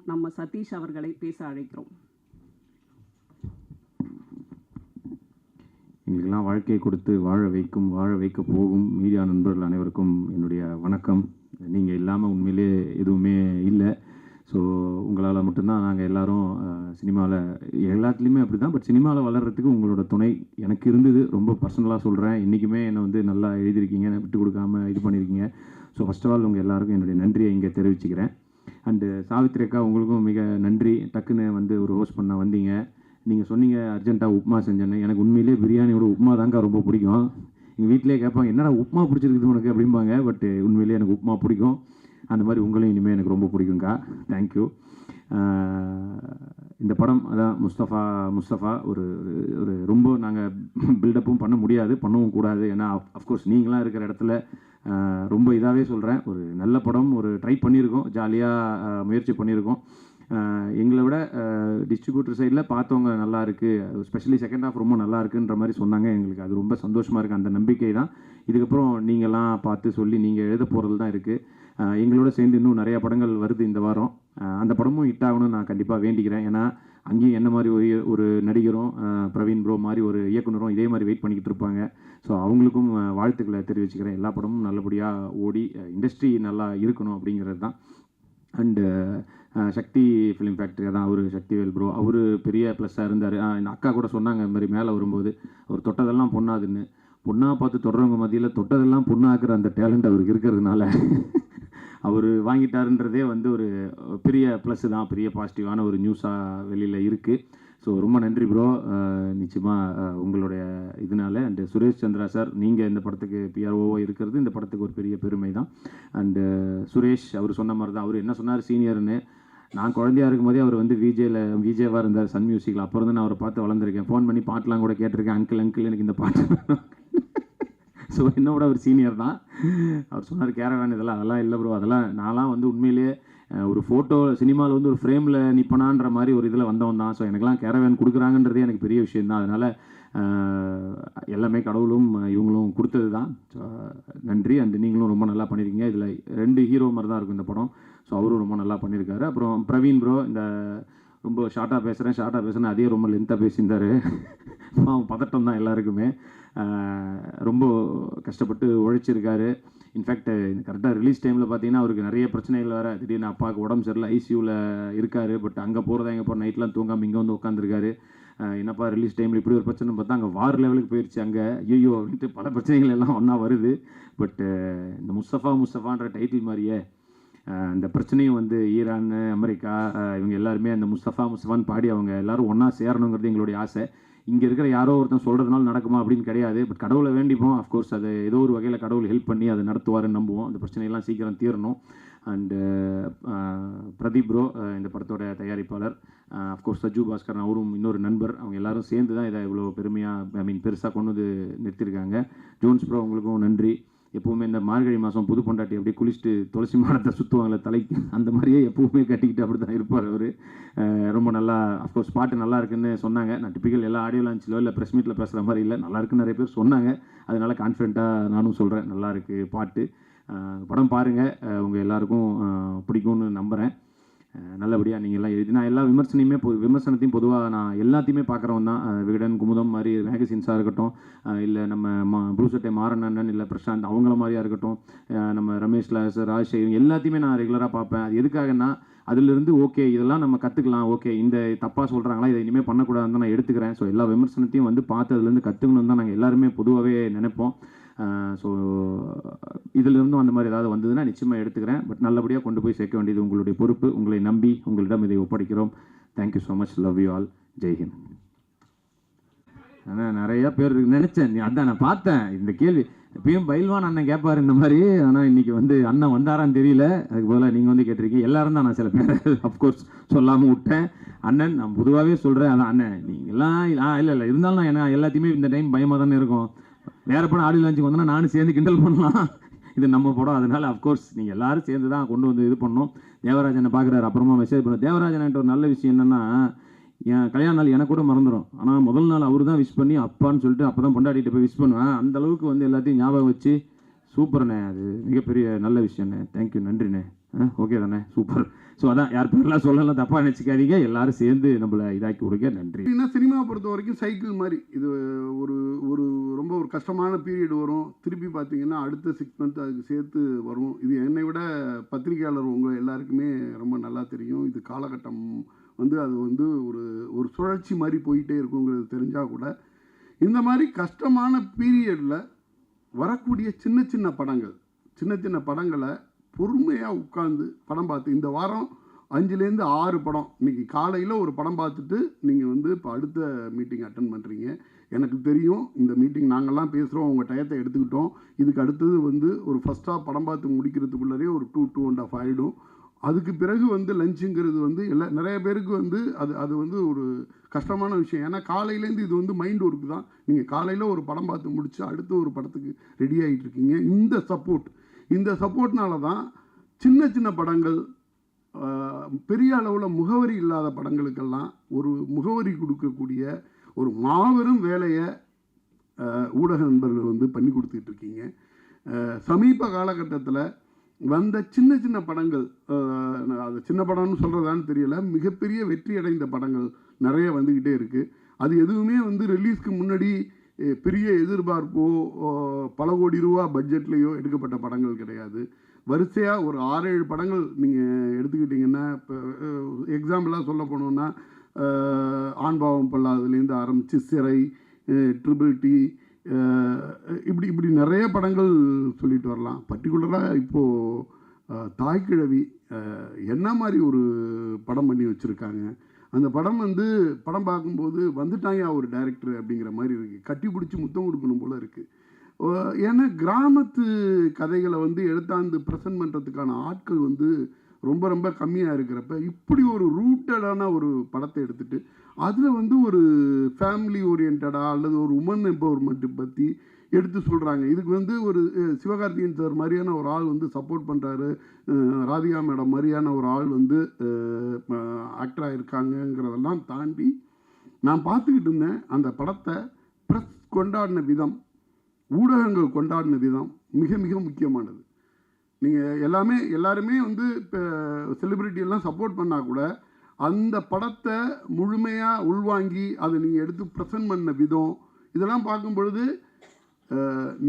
நம்ம சதீஷ் அவர்களை பேச அழைக்கிறோம். எங்களுக்கெல்லாம் வாழ்க்கையை கொடுத்து வாழ வைக்க போகும் மீடியா நண்பர்கள் அனைவருக்கும் என்னுடைய வணக்கம். நீங்கள் இல்லாமல் உண்மையிலே எதுவுமே இல்லை. ஸோ உங்களால் மட்டும்தான் நாங்கள் எல்லோரும் சினிமாவில் எல்லாத்துலேயுமே அப்படி தான். பட் சினிமாவில் வளர்கிறதுக்கு உங்களோட துணை எனக்கு இருந்தது. ரொம்ப பர்சனலாக சொல்கிறேன். இன்றைக்குமே என்னை வந்து நல்லா எழுதியிருக்கீங்க, விட்டு கொடுக்காமல் இது பண்ணியிருக்கீங்க. ஸோ ஃபர்ஸ்ட் ஆஃப் ஆல் உங்கள் எல்லாருக்கும் என்னுடைய நன்றியை இங்கே தெரிவிச்சுக்கிறேன். அண்டு சாவித்ரி அக்கா, உங்களுக்கும் மிக நன்றி. டக்குன்னு வந்து ஒரு ஹோஸ்ட் பண்ண வந்தீங்க. நீங்கள் சொன்னீங்க அர்ஜென்ட்டாக உப்புமா செஞ்சேன்னு. எனக்கு உண்மையிலே பிரியாணியோட உப்புமா தாங்க ரொம்ப பிடிக்கும். எங்கள் வீட்டிலே கேட்பாங்க, என்னடா உப்புமா பிடிச்சிருக்குது உனக்கு அப்படிம்பாங்க. பட் உண்மையிலே எனக்கு உப்புமா பிடிக்கும். அந்த மாதிரி உங்களையும் இனிமேல் எனக்கு ரொம்ப பிடிக்குங்க்கா. தேங்க்யூ. இந்த படம் அதான் முஸ்தஃபா ஒரு ஒரு ரொம்ப நாங்கள் பில்டப்பும் பண்ண முடியாது, பண்ணவும் கூடாது. ஏன்னா அஃப்கோர்ஸ் நீங்களாம் இருக்கிற இடத்துல ரொம்ப இதாகவே சொல்கிறேன், ஒரு நல்ல படம், ஒரு ட்ரை பண்ணியிருக்கோம், ஜாலியாக முயற்சி பண்ணியிருக்கோம். எங்களை விட டிஸ்ட்ரிபியூட்டர் சைடில் பார்த்தவங்க நல்லா இருக்குது, ஸ்பெஷலி செகண்ட் ஹாஃப் ரொம்ப நல்லா இருக்குன்ற மாதிரி சொன்னாங்க. எங்களுக்கு அது ரொம்ப சந்தோஷமாக இருக்குது. அந்த நம்பிக்கை தான் இதுக்கப்புறம் நீங்கள்லாம் பார்த்து சொல்லி நீங்கள் எழுத போகிறது தான் இருக்குது. எங்களோட சேர்ந்து இன்னும் நிறையா படங்கள் வருது இந்த வாரம். அந்த படமும் ஹிட் ஆகணும்னு நான் கண்டிப்பாக வேண்டிக்கிறேன். ஏன்னா அங்கேயும் என்ன மாதிரி ஒரு நடிகரும் பிரவீன் ப்ரோ மாதிரி ஒரு இயக்குனரும் இதே மாதிரி வெயிட் பண்ணிக்கிட்டு இருப்பாங்க. ஸோ அவங்களுக்கும் வாழ்த்துக்களை தெரிவிச்சுக்கிறேன். எல்லா படமும் நல்லபடியாக ஓடி இண்டஸ்ட்ரி நல்லா இருக்கணும் அப்படிங்கிறது தான். அண்டு சக்தி ஃபிலிம் ஃபேக்ட்ரி தான் அவர் சக்திவேல் ப்ரோ, அவர் பெரிய ப்ளஸ்ஸாக இருந்தார். என் அக்கா கூட சொன்னாங்க இந்த மாதிரி மேலே வரும்போது, அவர் தொட்டதெல்லாம் பொண்ணாதுன்னு. பொண்ணாக பார்த்து தொடர்றவங்க மத்தியில் தொட்டதெல்லாம் பொண்ணாக்குற அந்த டேலண்ட் அவருக்கு இருக்கிறதுனால அவர் வாங்கிட்டாருன்றதே வந்து ஒரு பெரிய ப்ளஸ்ஸு தான், பெரிய பாசிட்டிவான ஒரு நியூஸாக வெளியில் இருக்குது. ஸோ ரொம்ப நன்றி ப்ரோ. நிச்சயமாக உங்களுடைய இதனால. அண்டு சுரேஷ் சந்திரா சார், நீங்கள் இந்த படத்துக்கு பிஆர்ஓவாக இருக்கிறது இந்த படத்துக்கு ஒரு பெரிய பெருமை தான். அண்டு சுரேஷ் அவர் சொன்ன மாதிரி தான், அவர் என்ன சொன்னார் சீனியர்னு. நான் குழந்தையாக இருக்கும்போதே அவர் வந்து விஜேவாக இருந்தார் சன் மியூசிக்கில். அப்புறம் தான் நான் அவரை பார்த்து வளர்ந்துருக்கேன். ஃபோன் பண்ணி பாட்டெலாம் கூட கேட்டிருக்கேன், அங்கிள் எனக்கு இந்த பாட்டு. ஸோ என்னோட ஒரு சீனியர் தான். அவர் சொன்னார் கேரவேன் அதெல்லாம் இல்லை ப்ரோ, அதெல்லாம் நான்லாம் வந்து உண்மையிலே ஒரு ஃபோட்டோ சினிமாவில் வந்து ஒரு ஃப்ரேமில் நிற்பனான்ற மாதிரி ஒரு இதில் வந்தவன் தான். ஸோ எனக்குலாம் கேரவேன் கொடுக்குறாங்கன்றதே எனக்கு பெரிய விஷயந்தான். அதனால் எல்லாமே கடவுளும் இவங்களும் கொடுத்தது தான். ஸோ நன்றி. அண்ட் நீங்களும் ரொம்ப நல்லா பண்ணியிருக்கீங்க. இதில் 2 ஹீரோ மாதிரி தான் இருக்கும் இந்த படம். ஸோ அவரும் ரொம்ப நல்லா பண்ணியிருக்காரு. அப்புறம் பிரவீன் ப்ரோ, இந்த ரொம்ப ஷார்ட்டாக பேசுகிறேன் அதே ரொம்ப லென்த்தாக பேசியிருந்தார். பதட்டம் தான் எல்லாருக்குமே. ரொம்ப கஷ்டப்பட்டு உழைச்சிருக்காரு. இன்ஃபேக்ட் கரெக்டாக ரிலீஸ் டைமில் பார்த்தீங்கன்னா அவருக்கு நிறைய பிரச்சனைகள் வேறு. திடீர்னு அப்பாவுக்கு உடம்பு சரியில்லை, ஐசியூவில் இருக்கார். பட் அங்கே போகிறதா எங்கே போகிற நைட்லாம் தூங்காமல் இங்கே வந்து உட்காந்துருக்காரு. என்னப்பா ரிலீஸ் டைமில் இப்படி ஒரு பிரச்சனை பார்த்தா அங்கே வார் லெவலுக்கு போயிடுச்சு. அங்கே ஐயோ அப்படின்ட்டு பல பிரச்சனைகள் எல்லாம் ஒன்றா வருது. பட் இந்த முஸ்தஃபான்ற டைட்டில் மாதிரியே அந்த பிரச்சனையும் வந்து ஈரான், அமெரிக்கா இவங்க எல்லாருமே அந்த முஸ்தஃபான்னு பாடி அவங்க எல்லோரும் ஒன்றா சேரணுங்கிறது எங்களுடைய ஆசை. இங்கே இருக்கிற யாரோ ஒருத்தன் சொல்கிறதுனால நடக்குமா அப்படின்னு கிடையாது. பட் கடவுளை வேண்டிப்போம். அஃப்கோர்ஸ் அது ஏதோ ஒரு வகையில் கடவுள் ஹெல்ப் பண்ணி அதை நடத்துவாருன்னு நம்புவோம். அந்த பிரச்சனையெல்லாம் சீக்கிரம் தீரணும். அண்டு பிரதீப் ப்ரோ இந்த படத்தோட தயாரிப்பாளர். அஃப்கோர்ஸ் சஜு பாஸ்கரன், அவரும் இன்னொரு நண்பர். அவங்க எல்லாரும் சேர்ந்து தான் இதை இவ்வளோ பெருமையாக பெருசாக கொண்டு வந்து நிறுத்தியிருக்காங்க. ஜோன்ஸ் ப்ரோ, உங்களுக்கும் நன்றி. எப்போவுமே இந்த மார்கழி மாதம் புது பொண்டாட்டி அப்படியே குளிச்சுட்டு துளசி மாடத்தை சுற்றுவாங்களே தலைக்கு, அந்த மாதிரியே எப்போவுமே கட்டிக்கிட்டு அப்படி தான் இருப்பார் அவர். ரொம்ப நல்லா அஃப்கோர்ஸ் பாட்டு நல்லா இருக்குன்னு சொன்னாங்க. நான் டிப்பிக்கல் எல்லா ஆடியோ லான்ச்சிலோ இல்லை ப்ரெஸ் மீட்டில் பேசுகிற மாதிரி இல்லை, நல்லா இருக்குன்னு நிறைய பேர் சொன்னாங்க. அதனால கான்ஃபிடென்ட்டாக நானும் சொல்கிறேன், நல்லா இருக்குது பாட்டு. படம் பாருங்கள், உங்கள் எல்லாருக்கும் பிடிக்கும்னு நம்புகிறேன். நல்லபடியாக நீங்கள் எல்லாம் எழுதி, நான் எல்லா விமர்சனத்தையும் பொதுவாக நான் எல்லாத்தையுமே பார்க்குறவன் தான். விகடன், குமுதம் மாதிரி மேகசின்ஸாக இருக்கட்டும், இல்லை நம்ம ப்ளூசட்டை மாறனண்ணன், இல்லை பிரசாந்த் அவங்கள மாதிரியாக இருக்கட்டும், நம்ம ரமேஷ் லாஸ், ராஜ்ஷே, இவங்க எல்லாத்தையுமே நான் ரெகுலராக பார்ப்பேன். அது எதுக்காகன்னா அதிலிருந்து ஓகே இதெல்லாம் நம்ம கற்றுக்கலாம், ஓகே இந்த தப்பாக சொல்கிறாங்களா, இதை இனிமேல் பண்ணக்கூடாதுன்னு தான் நான் எடுத்துக்கிறேன். ஸோ எல்லா விமர்சனத்தையும் வந்து பார்த்து அதுலேருந்து கற்றுக்கணும்னு தான் நாங்கள் எல்லாருமே பொதுவாகவே நினைப்போம். ஸோ இதிலிருந்தும் அந்த மாதிரி ஏதாவது வந்ததுன்னா நிச்சயமாக எடுத்துக்கிறேன். பட் நல்லபடியாக கொண்டு போய் சேர்க்க வேண்டியது உங்களுடைய பொறுப்பு. உங்களை நம்பி உங்களிடம் இதை ஒப்படைக்கிறோம். Thank you so much. Love you all. ஜெய்ஹிந்த். ஆனால் நிறையா பேர் நினச்சேன், அதான் நான் பார்த்தேன் இந்த கேள்வி எப்பயும் பயில்வான் அண்ணன் கேட்பார் இந்த மாதிரி. ஆனால் இன்றைக்கி வந்து அண்ணன் வந்தாரான்னு தெரியல, அதுக்கு பதிலாக நீங்கள் வந்து கேட்டிருக்கீங்க. எல்லாரும் தான் நான் சில பேர் அஃப்கோர்ஸ் சொல்லாமல் விட்டேன். அண்ணன் நான் பொதுவாகவே சொல்கிறேன், அதான் அண்ணன் நீங்கள்லாம் இல்லை இருந்தாலும் நான் என்ன எல்லாத்தையுமே இந்த டைம் பயமாக தானே இருக்கும். வேறு படம் ஆடியோ லான்ச்சுக்கு வந்தோன்னா நானும் சேர்ந்து கிண்டல் பண்ணலாம், இது நம்ம படம். அதனால் அஃப்கோர்ஸ் நீங்கள் எல்லோரும் சேர்ந்து தான் கொண்டு வந்து இது பண்ணோம். தேவராஜனை பார்க்குறாரு, அப்புறமா மெசேஜ் பண்ண. தேவராஜன்ட்டு ஒரு நல்ல விஷயம் என்னென்னா, என் கல்யாண நாள் எனக்கு கூட மறந்துடும். ஆனால் முதல் நாள் அவர் தான் விஷ் பண்ணி அப்பான்னு சொல்லிட்டு அப்போ தான் கொண்டாடிட்டு போய் விஷ் பண்ணுவேன். அந்தளவுக்கு வந்து எல்லாத்தையும் ஞாபகம் வச்சு சூப்பர்ண்ணே, அது மிகப்பெரிய நல்ல விஷயண்ணே. தேங்க்யூ, நன்றிண்ணே. ஓகே தானே, சூப்பர். ஸோ அதான் யார் பேர்லாம் சொல்லலாம் தப்பாக நினச்சிக்காதீங்க, எல்லாரும் சேர்ந்து நம்மளை இதாக்கி கொடுங்க. நன்றி. சினிமா பொறுத்த வரைக்கும் சைக்கிள் மாதிரி இது ஒரு ஒரு ரொம்ப ஒரு கஷ்டமான பீரியட் வரும், திருப்பி பார்த்தீங்கன்னா அடுத்த 6 மந்த் அதுக்கு சேர்த்து வரும். இது என்னை விட பத்திரிகையாளர் உங்கள் எல்லாருக்குமே ரொம்ப நல்லா தெரியும். இது காலகட்டம் அது ஒரு ஒரு சுழற்சி மாதிரி போயிட்டே இருக்குங்கிறது தெரிஞ்சால் கூட இந்த மாதிரி கஷ்டமான பீரியடில் வரக்கூடிய சின்ன சின்ன படங்களை பொறுமையாக உட்காந்து படம் பார்த்து, இந்த வாரம் 5லேருந்து 6 படம், இன்றைக்கி காலையில் ஒரு படம் பார்த்துட்டு நீங்கள் இப்போ அடுத்த மீட்டிங் அட்டன் பண்ணுறீங்க. எனக்கு தெரியும் இந்த மீட்டிங் நாங்கள்லாம் பேசுகிறோம், உங்கள் டயத்தை எடுத்துக்கிட்டோம். இதுக்கு அடுத்தது ஒரு ஃபஸ்ட் ஹாஃப் படம் பார்த்து முடிக்கிறதுக்குள்ளே ஒரு 2.5 ஆகிடும். அதுக்கு பிறகு லஞ்சுங்கிறது நிறைய பேருக்கு அது ஒரு கஷ்டமான விஷயம். ஏன்னா காலையிலேருந்து இது மைண்ட் ஒர்க்கு தான். நீங்கள் காலையில் ஒரு படம் பார்த்து முடிச்சு அடுத்த ஒரு படத்துக்கு ரெடி ஆகிட்டு இருக்கீங்க. இந்த சப்போர்ட்னால தான் சின்ன படங்கள், பெரிய அளவில் முகவரி இல்லாத படங்களுக்கெல்லாம் ஒரு முகவரி கொடுக்கக்கூடிய ஒரு மாபெரும் வேலையை ஊடக நண்பர்கள் பண்ணி கொடுத்துட்டு இருக்கீங்க. சமீப காலகட்டத்தில் வந்த சின்ன படங்கள், அது சின்ன படம்னு சொல்கிறதான்னு தெரியல, மிகப்பெரிய வெற்றி அடைந்த படங்கள் நிறைய வந்துக்கிட்டே இருக்குது. அது எதுவுமே ரிலீஸ்க்கு முன்னாடி பெரிய எதிர்பார்ப்போ பல கோடி ரூபா பட்ஜெட்லேயோ எடுக்கப்பட்ட படங்கள் கிடையாது. வரிசையாக ஒரு 6-7 படங்கள் நீங்கள் எடுத்துக்கிட்டிங்கன்னா, இப்போ எக்ஸாம்பிளாக சொல்ல போனோன்னா ஆண்பாவம் பல்லாதுலேருந்து ஆரம்பித்து சிறை, ட்ரிபிள் டி, இப்படி நிறைய படங்கள் சொல்லிட்டு வரலாம். பர்டிகுலராக இப்போது தாய்க்கிழவி என்ன மாதிரி ஒரு படம் பண்ணி வச்சுருக்காங்க. அந்த படம் படம் பார்க்கும்போது வந்துட்டாங்க ஒரு டைரக்டர் அப்படிங்கிற மாதிரி இருக்குது. கட்டி பிடிச்சி முத்தம் கொடுக்கணும் போல் இருக்குது. ஏன்னா கிராமத்து கதைகளை எடுத்தாந்து ப்ரெசென்ட் பண்ணுறதுக்கான ஆட்கள் ரொம்ப ரொம்ப கம்மியாக இருக்கிறப்ப இப்படி ஒரு ரூட்டடான ஒரு படத்தை எடுத்துகிட்டு அதில் ஒரு ஃபேமிலி ஓரியன்டாக அல்லது ஒரு உமன் எம்பவர்மெண்ட்டை பற்றி எடுத்து சொல்கிறாங்க. இதுக்கு ஒரு சிவகார்த்திகேயன் சார் மாதிரியான ஒரு ஆள் சப்போர்ட் பண்ணுறாரு, ராதிகா மேடம் மாதிரியான ஒரு ஆள் ஆக்டராக இருக்காங்கங்கிறதெல்லாம் தாண்டி நான் பார்த்துக்கிட்டு இருந்தேன். அந்த படத்தை ப்ரெஸ் கொண்டாடின விதம், ஊடகங்கள் கொண்டாடின விதம் மிக மிக முக்கியமானது. நீங்கள் எல்லாருமே இப்போ செலிப்ரிட்டியெல்லாம் சப்போர்ட் பண்ணால் கூட அந்த படத்தை முழுமையாக உள்வாங்கி அதை நீங்கள் எடுத்து ப்ரெசென்ட் பண்ண விதம், இதெல்லாம் பார்க்கும் பொழுது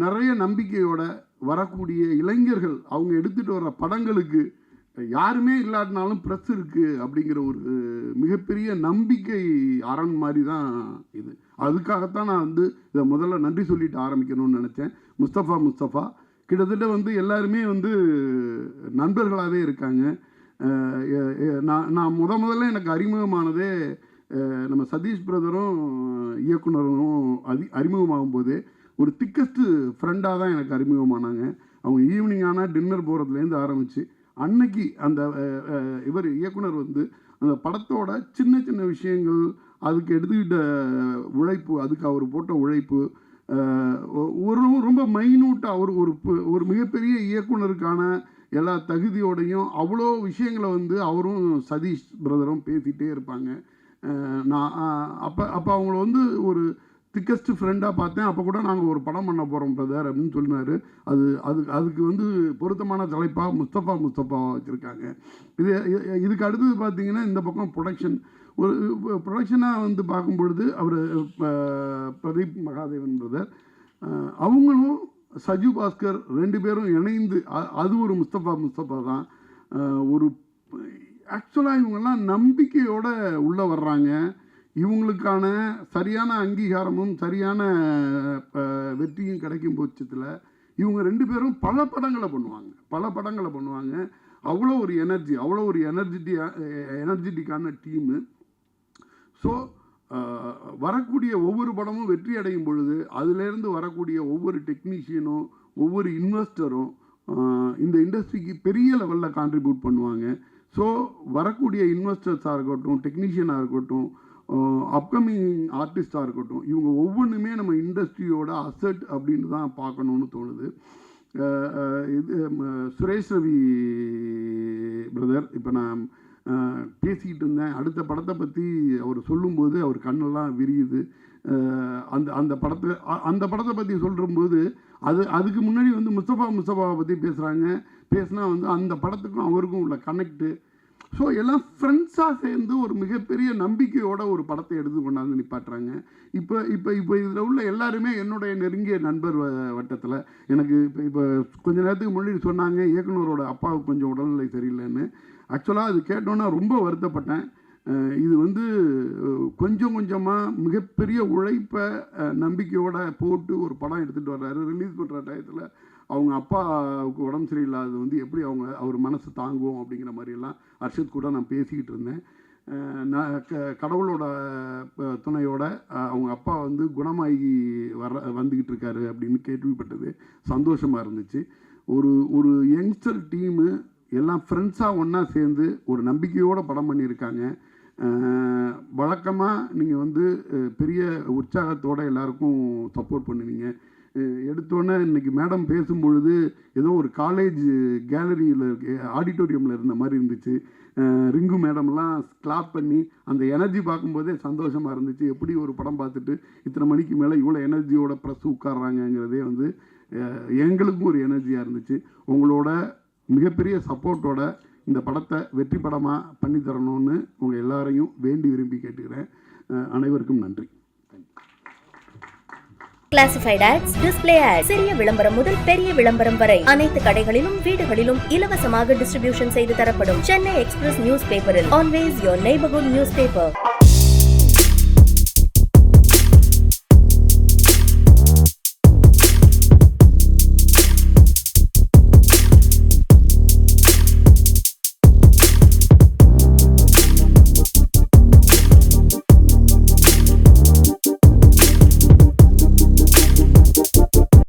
நிறைய நம்பிக்கையோட வரக்கூடிய இளைஞர்கள் அவங்க எடுத்துகிட்டு வர்ற படங்களுக்கு யாருமே இல்லாட்டினாலும் ப்ரெஸ் இருக்குது அப்படிங்கிற ஒரு மிகப்பெரிய நம்பிக்கை அரண் மாதிரி தான் இது. அதுக்காகத்தான் நான் இதை முதல்ல நன்றி சொல்லிட்டு ஆரம்பிக்கணும்னு நினச்சேன். முஸ்தபா கிட்டத்தட்ட எல்லாருமே நண்பர்களாகவே இருக்காங்க. நான் முதல்ல எனக்கு அறிமுகமானதே நம்ம சதீஷ் பிரதரும் இயக்குனரும் அறிமுகமாகும் போது ஒரு திக்கஸ்ட்டு ஃப்ரெண்டாக தான் எனக்கு அறிமுகமானாங்க. அவங்க ஈவினிங் ஆனால் டின்னர் போகிறதுலேருந்து ஆரம்பித்து அன்னைக்கு அந்த இயக்குனர் அந்த படத்தோட சின்ன விஷயங்கள், அதுக்கு எடுத்துக்கிட்ட உழைப்பு, அதுக்கு அவர் போட்ட உழைப்பு, ரொம்ப மைனூட்டாக ஒரு மிகப்பெரிய இயக்குனருக்கான எல்லா தகுதியோடையும் அவ்வளோ விஷயங்களை அவரும் சதீஷ் பிரதரும் பேசிகிட்டே இருப்பாங்க. நான் அப்போ அவங்கள ஒரு திக்கஸ்ட் ஃப்ரெண்டாக பார்த்தேன். அப்போ கூட நாங்கள் ஒரு படம் பண்ண போகிறோம் பிரதர் அப்படின்னு சொன்னார். அதுக்கு பொருத்தமான தலைப்பாக முஸ்தபா வச்சுருக்காங்க. இதுக்கு அடுத்தது பார்த்தீங்கன்னா இந்த பக்கம் ஒரு ப்ரொடக்ஷனாக பார்க்கும் பொழுது அவர் பிரதீப் மகாதேவன் பிரதர், அவங்களும் சஜு பாஸ்கர் 2 பேரும் இணைந்து அது ஒரு முஸ்தபா தான். ஒரு ஆக்சுவலாக இவங்கெல்லாம் நம்பிக்கையோடு உள்ளே வர்றாங்க. இவங்களுக்கான சரியான அங்கீகாரமும் சரியான வெற்றியும் கிடைக்கும் பட்சத்தில் இவங்க 2 பேரும் பல படங்களை பண்ணுவாங்க. அவ்வளோ ஒரு எனர்ஜெட்டிக்கான டீமு. ஸோ வரக்கூடிய ஒவ்வொரு படமும் வெற்றி அடையும் பொழுது அதிலேருந்து வரக்கூடிய ஒவ்வொரு டெக்னீஷியனும் ஒவ்வொரு இன்வெஸ்டரும் இந்த இண்டஸ்ட்ரிக்கு பெரிய லெவலில் கான்ட்ரிபியூட் பண்ணுவாங்க. ஸோ வரக்கூடிய இன்வெஸ்டர்ஸாக இருக்கட்டும், டெக்னீஷியனாக இருக்கட்டும், அப்கமிங் ஆர்டிஸ்டாக இருக்கட்டும், இவங்க ஒவ்வொன்றுமே நம்ம இண்டஸ்ட்ரியோட அசட் அப்படின்னு தான் பார்க்கணுன்னு தோணுது. இது சுரேஷ் ரவி பிரதர் இப்போ நான் பேசிக்கிட்டு இருந்தேன். அடுத்த படத்தை பற்றி அவர் சொல்லும்போது அவர் கண்ணெல்லாம் விரியுது. அந்த படத்தை பற்றி சொல்லும்போது அதுக்கு முன்னாடி முஸ்தபாவை பற்றி பேசுகிறாங்க. பேசினா வந்து அந்த படத்துக்கும் அவருக்கும் உள்ள கனெக்டு. ஸோ எல்லாம் ஃப்ரெண்ட்ஸாக சேர்ந்து ஒரு மிகப்பெரிய நம்பிக்கையோட ஒரு படத்தை எடுத்து கொண்டாந்து நிப்பாட்டுறாங்க. இப்போ இதில் உள்ள எல்லாருமே என்னுடைய நெருங்கிய நண்பர் வட்டத்தில். எனக்கு இப்போ கொஞ்ச நேரத்துக்கு முன்னாடி சொன்னாங்க இயக்குனரோட அப்பாவுக்கு கொஞ்சம் உடல்நிலை சரியில்லைன்னு. ஆக்சுவலாக அது கேட்டோன்னா ரொம்ப வருத்தப்பட்டேன். இது வந்து கொஞ்சம் கொஞ்சமாக மிகப்பெரிய உழைப்பை நம்பிக்கையோடு போட்டு ஒரு படம் எடுத்துகிட்டு வர்றாரு. ரிலீஸ் பண்ணுற டயத்தில் அவங்க அப்பாவுக்கு உடம்பு சரியில்லாதது வந்து எப்படி அவர் மனசு தாங்குவோம் அப்படிங்கிற மாதிரியெல்லாம் அர்ஷத் கூட நான் பேசிக்கிட்டு இருந்தேன். நான் கடவுளோட துணையோட அவங்க அப்பா வந்து குணமாகி வந்துக்கிட்டு இருக்காரு அப்படின்னு கேள்விப்பட்டது சந்தோஷமாக இருந்துச்சு. ஒரு யங்ஸ்டர் டீமு எல்லாம் ஃப்ரெண்ட்ஸாக ஒன்றா சேர்ந்து ஒரு நம்பிக்கையோடு படம் பண்ணியிருக்காங்க. வழக்கமாக நீங்கள் வந்து பெரிய உற்சாகத்தோடு எல்லாருக்கும் சப்போர்ட் பண்ணுவீங்க. எடுத்தோன்னே இன்றைக்கி மேடம் பேசும்பொழுது ஏதோ ஒரு காலேஜ் கேலரியில் ஆடிட்டோரியமில் இருந்த மாதிரி இருந்துச்சு. ரிங்கு மேடம்லாம் கிளாப் பண்ணி அந்த எனர்ஜி பார்க்கும்போதே சந்தோஷமாக இருந்துச்சு. எப்படி ஒரு படம் பார்த்துட்டு இத்தனை மணிக்கு மேலே இவ்வளோ எனர்ஜியோட ப்ரெஸ் உட்கார்றாங்கங்கிறதே வந்து எங்களுக்கும் ஒரு எனர்ஜியாக இருந்துச்சு. உங்களோட மிகப்பெரிய சப்போர்ட்டோட இந்த படத்தை வெற்றி படமாக பண்ணி தரணும்னு உங்கள் எல்லாரையும் வேண்டி விரும்பி கேட்டுக்கிறேன். அனைவருக்கும் நன்றி. கிளாசிஃபைட் ஆட்ஸ், டிஸ்ப்ளே ஆட்ஸ், சிறிய விளம்பரம் முதல் பெரிய விளம்பரம் வரை அனைத்து கடைகளிலும் வீடுகளிலும் இலவசமாக டிஸ்ட்ரிபியூஷன் செய்து தரப்படும். சென்னை எக்ஸ்பிரஸ் நியூஸ் பேப்பரில் always your neighbourhood news paper.